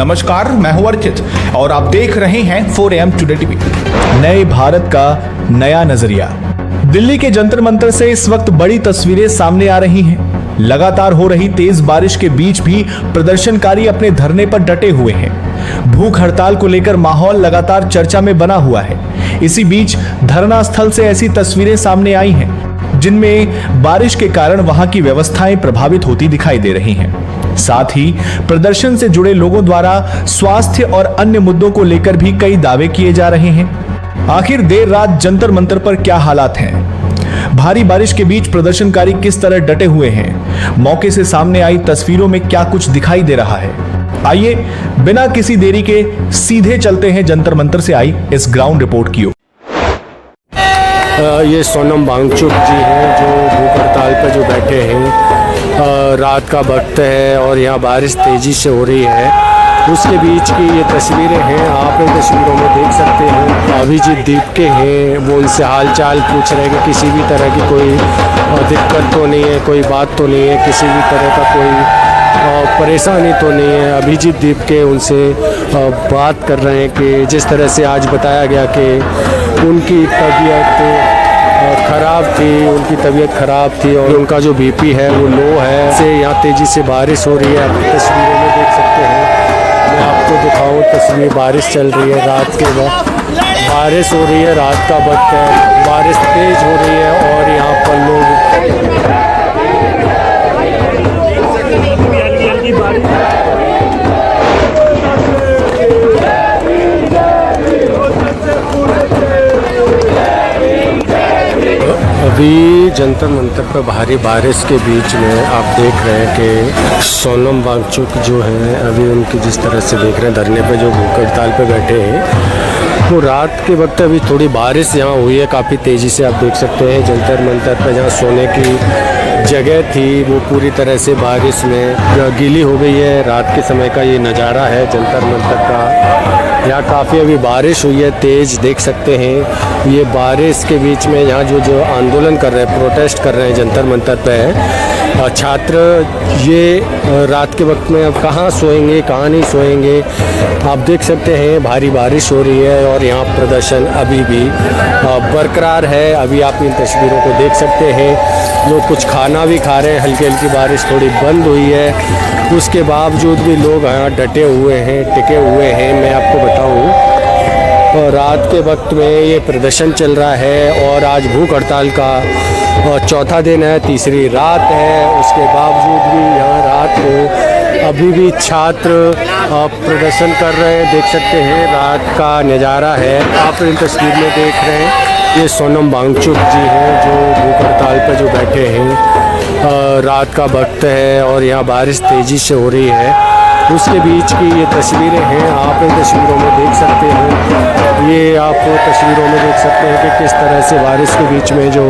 नमस्कार, मैं हूं अर्चित और आप देख रहे हैं 4AM टुडे टीवी। नए भारत का नया नजरिया। दिल्ली के जंतर मंतर से इस वक्त बड़ी तस्वीरें सामने आ रही हैं। लगातार हो रही तेज बारिश के बीच भी प्रदर्शनकारी अपने धरने पर डटे हुए हैं। भूख हड़ताल को लेकर माहौल लगातार चर्चा में बना हुआ है। इसी बीच धरना स्थल से ऐसी तस्वीरें सामने आई हैं जिनमें बारिश के कारण वहां की व्यवस्थाएं प्रभावित होती दिखाई दे रही हैं। साथ ही प्रदर्शन से जुड़े लोगों द्वारा स्वास्थ्य और अन्य मुद्दों को लेकर भी कई दावे किए जा रहे हैं। आखिर देर रात जंतर मंतर पर क्या हालात हैं? भारी बारिश के बीच प्रदर्शनकारी किस तरह डटे हुए हैं? मौके से सामने आई तस्वीरों में क्या कुछ दिखाई दे रहा है? आइए बिना किसी देरी के सीधे चलते हैं जंतर मंतर से आई इस ग्राउंड रिपोर्ट की ओर। ये सोनम वांगचुक जी हैं जो भूख हड़ताल पर जो बैठे हैं। रात का वक्त है और यहाँ बारिश तेज़ी से हो रही है। उसके बीच की ये तस्वीरें हैं, आप इन तस्वीरों में देख सकते हैं। अभिजीत दीपके हैं, वो उनसे हाल चाल पूछ रहे हैं कि किसी भी तरह की कोई दिक्कत तो नहीं है, कोई बात तो नहीं है, किसी भी तरह का कोई परेशानी तो नहीं है। अभिजीत दीपके उनसे बात कर रहे हैं कि जिस तरह से आज बताया गया कि उनकी तबीयत ख़राब थी, उनकी तबीयत ख़राब थी और उनका जो बीपी है वो लो है। से यहाँ तेज़ी से बारिश हो रही है, आप तस्वीरों में देख सकते हैं। मैं आपको दिखाऊं तस्वीर, बारिश चल रही है, रात के वक्त बारिश हो रही है, रात का वक्त है, बारिश तेज़ हो रही है और यहाँ पर लोग अभी जंतर मंतर पर भारी बारिश के बीच में आप देख रहे हैं कि सोनम वांगचुक जो हैं, अभी उनकी जिस तरह से देख रहे हैं धरने पे जो भूख हड़ताल पे बैठे हैं, वो रात के वक्त अभी थोड़ी बारिश यहाँ हुई है काफ़ी तेज़ी से। आप देख सकते हैं जंतर मंतर पर जहाँ सोने की जगह थी वो पूरी तरह से बारिश में गीली हो गई है। रात के समय का ये नज़ारा है जंतर मंतर का। यहाँ काफ़ी अभी बारिश हुई है तेज़, देख सकते हैं। ये बारिश के बीच में यहाँ जो आंदोलन कर रहे हैं, प्रोटेस्ट कर रहे हैं जंतर मंतर पे छात्र, ये रात के वक्त में अब कहाँ सोएंगे, कहाँ नहीं सोएंगे। आप देख सकते हैं भारी बारिश हो रही है और यहाँ प्रदर्शन अभी भी बरकरार है। अभी आप इन तस्वीरों को देख सकते हैं। लोग कुछ खाना भी खा रहे हैं, हल्की हल्की बारिश थोड़ी बंद हुई है, उसके बावजूद भी लोग यहाँ डटे हुए हैं, टिके हुए हैं। मैं आपको बताऊँ रात के वक्त में ये प्रदर्शन चल रहा है और आज भूख हड़ताल का चौथा दिन है, तीसरी रात है। उसके बावजूद भी यहाँ रात को अभी भी छात्र प्रदर्शन कर रहे हैं, देख सकते हैं। रात का नज़ारा है, आप इन तस्वीर में देख रहे हैं। ये सोनम वांगचुक जी हैं जो भूख हड़ताल पर जो बैठे हैं। रात का वक्त है और यहाँ बारिश तेज़ी से हो रही है। उसके बीच की ये तस्वीरें हैं, आप इन तस्वीरों में देख सकते हैं। ये आप तस्वीरों में देख सकते हैं कि किस तरह से बारिश के बीच में जो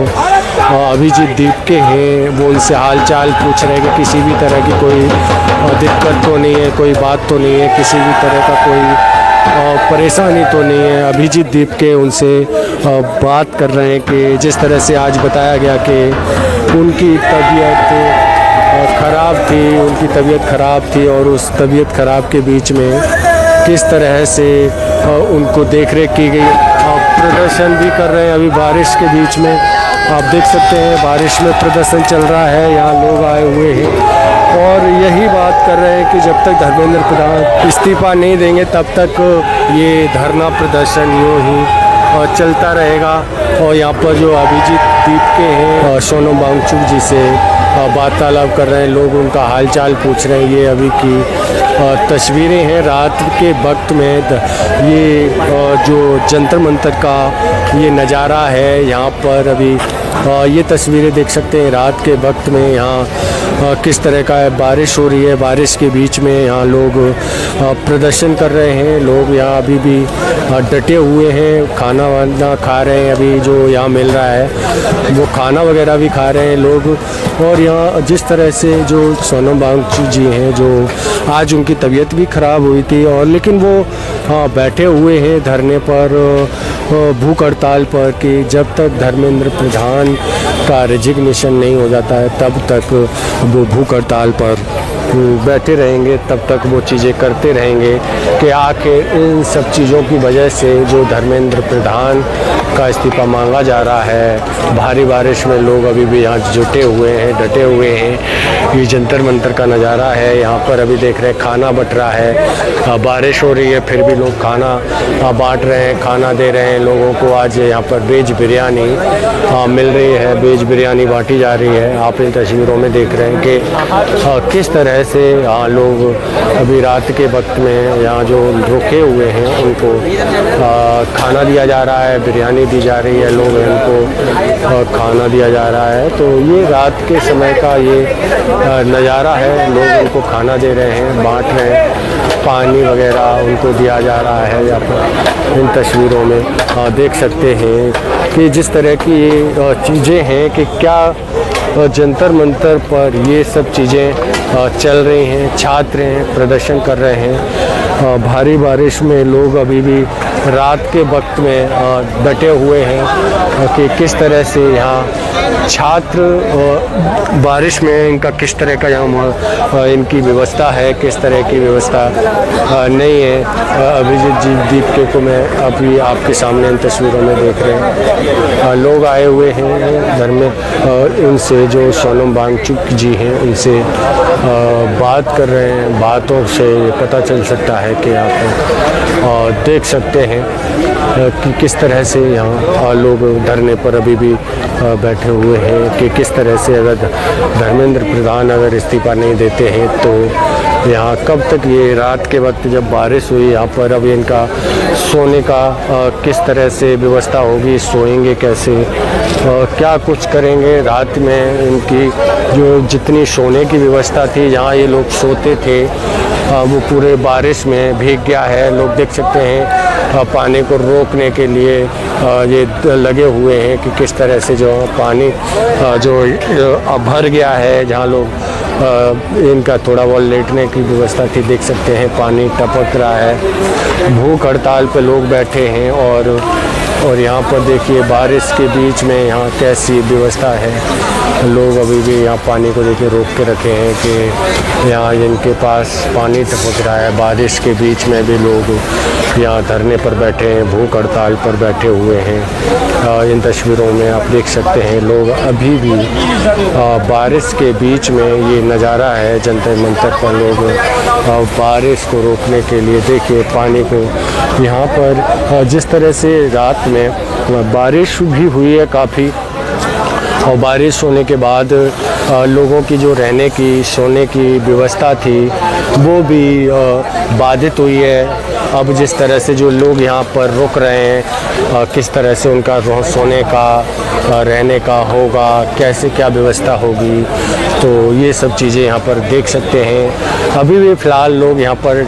अभिजीत दीपके हैं वो उनसे हाल चाल पूछ रहे हैं कि किसी भी तरह की कोई दिक्कत तो नहीं है, कोई बात तो नहीं है, किसी भी तरह का कोई परेशानी तो नहीं है। अभिजीत दीपके उनसे बात कर रहे हैं कि जिस तरह से आज बताया गया कि उनकी तबीयत ख़राब थी, उनकी तबीयत ख़राब थी और उस तबीयत ख़राब के बीच में किस तरह से उनको देख रेख की गई। प्रदर्शन भी कर रहे हैं अभी बारिश के बीच में, आप देख सकते हैं बारिश में प्रदर्शन चल रहा है। यहाँ लोग आए हुए हैं और यही बात कर रहे हैं कि जब तक धर्मेंद्र प्रधान इस्तीफा नहीं देंगे तब तक ये धरना प्रदर्शन यूँ ही चलता रहेगा। और यहाँ पर जो अभिजीत दीपके हैं सोनम वांगचुक जी से वार्तालाप कर रहे हैं, लोग उनका हालचाल पूछ रहे हैं। ये अभी की तस्वीरें हैं रात के वक्त में। ये जो जंतर मंतर का ये नज़ारा है, यहाँ पर अभी ये तस्वीरें देख सकते हैं रात के वक्त में। यहाँ किस तरह का बारिश हो रही है, बारिश के बीच में यहाँ लोग प्रदर्शन कर रहे हैं। लोग यहाँ अभी भी डटे हुए हैं, खाना वाना खा रहे हैं। अभी जो यहाँ मिल रहा है वो खाना वगैरह भी खा रहे हैं लोग। और यहाँ जिस तरह से जो सोनम वांगचुक जी हैं, जो आज उनकी तबीयत भी ख़राब हुई थी और लेकिन वो बैठे हुए हैं धरने पर भूख हड़ताल पर कि जब तक धर्मेंद्र प्रधान का रेजिग्नेशन नहीं हो जाता है तब तक वो भूख हड़ताल पर बैठे रहेंगे तब तक वो चीज़ें करते रहेंगे कि आखिर इन सब चीज़ों की वजह से जो धर्मेंद्र प्रधान का इस्तीफा मांगा जा रहा है, भारी बारिश में लोग अभी भी यहाँ जुटे हुए हैं, डटे हुए हैं। ये जंतर मंतर का नज़ारा है। यहाँ पर अभी देख रहे हैं खाना बट रहा है, बारिश हो रही है फिर भी लोग खाना बांट रहे हैं, खाना दे रहे हैं लोगों को। आज यहाँ पर वेज बिरयानी मिल रही है, वेज बिरयानी बांटी जा रही है। आप इन तस्वीरों में देख रहे हैं कि किस तरह से लोग अभी रात के वक्त में यहाँ जो रुके हुए हैं उनको खाना दिया जा रहा है, बिरयानी दी जा रही है, लोग इनको खाना दिया जा रहा है। तो ये रात के समय का ये नज़ारा है, लोग उनको खाना दे रहे हैं, बांट रहे हैं, पानी वगैरह उनको दिया जा रहा है। यहाँ पर इन तस्वीरों में देख सकते हैं कि जिस तरह की ये चीज़ें हैं कि क्या जंतर मंतर पर ये सब चीज़ें चल रही हैं। छात्र हैं, प्रदर्शन कर रहे हैं। भारी बारिश में लोग अभी भी रात के वक्त में डटे हुए हैं कि किस तरह से यहाँ छात्र बारिश में इनका किस तरह का यहाँ इनकी व्यवस्था है, किस तरह की व्यवस्था नहीं है। अभिजीत जी दीपके को मैं अभी आपके सामने इन तस्वीरों में देख रहे हैं। लोग आए हुए हैं घर में, इनसे जो सोनम वांगचुक जी हैं उनसे बात कर रहे हैं। बातों से पता चल सकता है कि आप देख सकते हैं कि किस तरह से यहाँ लोग धरने पर अभी भी बैठे हुए हैं कि किस तरह से अगर धर्मेंद्र प्रधान अगर इस्तीफा नहीं देते हैं तो यहाँ कब तक ये रात के वक्त जब बारिश हुई यहाँ पर अब इनका सोने का किस तरह से व्यवस्था होगी, सोएंगे कैसे, क्या कुछ करेंगे। रात में इनकी जो जितनी सोने की व्यवस्था थी, जहाँ ये लोग सोते थे वो पूरे बारिश में भीग गया है। लोग देख सकते हैं पानी को रोकने के लिए ये लगे हुए हैं कि किस तरह से जो पानी जो भर गया है, जहाँ लोग इनका थोड़ा बहुत लेटने की व्यवस्था थी, देख सकते हैं पानी टपक रहा है। भूख हड़ताल पे लोग बैठे हैं और यहाँ पर देखिए बारिश के बीच में यहाँ कैसी व्यवस्था है। लोग अभी भी यहाँ पानी को देखिए रोक के रखे हैं कि यहाँ इनके पास पानी टपक रहा है। बारिश के बीच में भी लोग यहाँ धरने पर बैठे हैं, भूख हड़ताल पर बैठे हुए हैं। इन तस्वीरों में आप देख सकते हैं लोग अभी भी बारिश के बीच में ये नज़ारा है। जंतर मंतर पर लोग बारिश को रोकने के लिए देखिए पानी को यहाँ पर जिस तरह से रात में बारिश भी हुई है काफ़ी, और बारिश होने के बाद लोगों की जो रहने की सोने की व्यवस्था थी वो भी बाधित हुई है। अब जिस तरह से जो लोग यहाँ पर रुक रहे हैं किस तरह से उनका सोने का रहने का होगा, कैसे क्या व्यवस्था होगी, तो ये सब चीज़ें यहाँ पर देख सकते हैं। अभी भी फ़िलहाल लोग यहाँ पर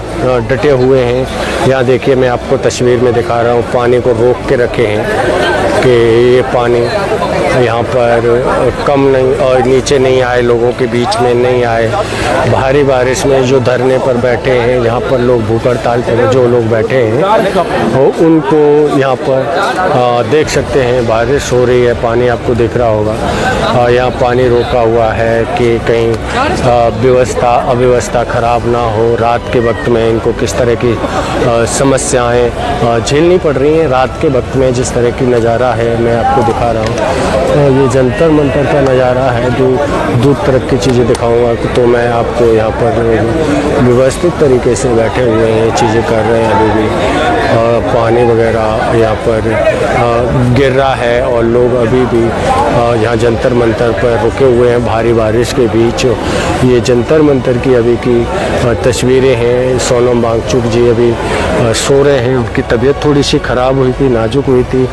डटे हुए हैं। यहाँ देखिए मैं आपको तस्वीर में दिखा रहा हूँ, पानी को रोक के रखे हैं कि ये पानी यहाँ पर कम नहीं और नीचे नहीं आए, लोगों के बीच में नहीं आए। भारी बारिश में जो धरने पर बैठे हैं, यहाँ पर लोग भूख हड़ताल पर जो लोग बैठे हैं और उनको यहाँ पर देख सकते हैं बारिश हो रही है, पानी आपको दिख रहा होगा। यहाँ पानी रोका हुआ है कि कहीं व्यवस्था अव्यवस्था ख़राब ना हो। रात के वक्त में इनको किस तरह की समस्याएं झेलनी पड़ रही हैं। रात के वक्त में जिस तरह की नज़ारा है मैं आपको दिखा रहा हूँ। ये जंतर मंतर का नज़ारा है। दूर तरफ की चीज़ें दिखाऊंगा तो मैं आपको यहाँ पर व्यवस्थित तरीके से बैठे हुए हैं, चीज़ें कर रहे हैं। अभी भी पानी वगैरह यहाँ पर गिर रहा है और लोग अभी भी यहाँ जंतर मंतर पर रुके हुए हैं भारी बारिश के बीच। ये जंतर मंतर की अभी की तस्वीरें हैं। सोनम वांगचुक जी अभी सो रहे हैं, उनकी तबीयत थोड़ी सी ख़राब हुई थी, नाजुक हुई थी।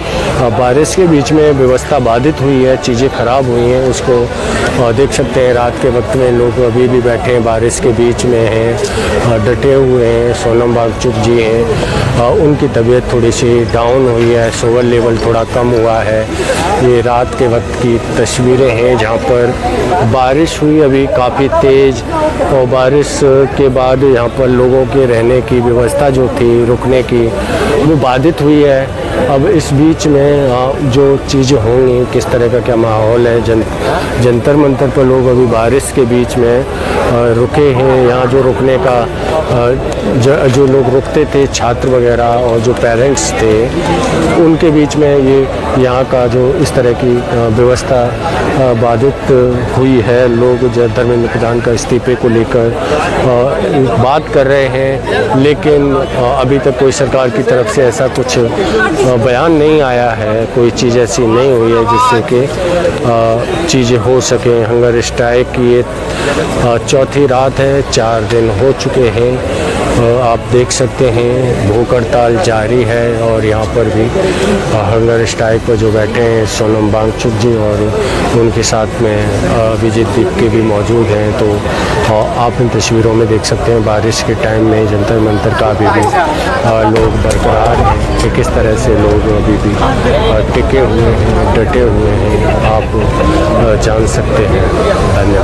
बारिश के बीच में व्यवस्था बाधित हुई है, चीज़ें ख़राब हुई हैं, उसको देख सकते हैं। रात के वक्त में लोग अभी भी बैठे हैं, बारिश के बीच में हैं, डटे हुए हैं। सोनम वांगचुक जी हैं, उनकी तबीयत थोड़ी सी डाउन हुई है, शुगर लेवल थोड़ा कम हुआ है। ये रात के वक्त की तस्वीरें हैं जहाँ पर बारिश हुई अभी काफ़ी तेज़, और बारिश के बाद यहाँ पर लोगों के रहने की व्यवस्था जो थी रुकने की वो बाधित हुई है। अब इस बीच में जो चीज़ें होंगी, किस तरह का क्या माहौल है, जंतर मंतर पर लोग अभी बारिश के बीच में रुके हैं। यहाँ जो रुकने का जो लोग रुकते थे, छात्र वगैरह और जो पेरेंट्स थे, उनके बीच में ये यहाँ का जो इस तरह की व्यवस्था बाधित हुई है। लोग धर्मेंद्र प्रधान का इस्तीफे को लेकर बात कर रहे हैं, लेकिन अभी तक कोई सरकार की तरफ से ऐसा कुछ बयान नहीं आया है, कोई चीज़ ऐसी नहीं हुई है जिससे कि चीज़ें हो सकें। हंगर स्ट्राइक की ये चौथी रात है, 4 दिन हो चुके हैं। आप देख सकते हैं भूख हड़ताल जारी है और यहाँ पर भी हंगर स्ट्राइक पर जो बैठे हैं सोनम वांगचुक जी और उनके साथ में विजय दीप के भी मौजूद हैं। तो आप इन तस्वीरों में देख सकते हैं बारिश के टाइम में जंतर मंतर का अभी भी लोग बरकरार हैं कि किस तरह से लोग अभी भी टिके हुए हैं, डटे हुए हैं, आप जान सकते हैं। धन्यवाद।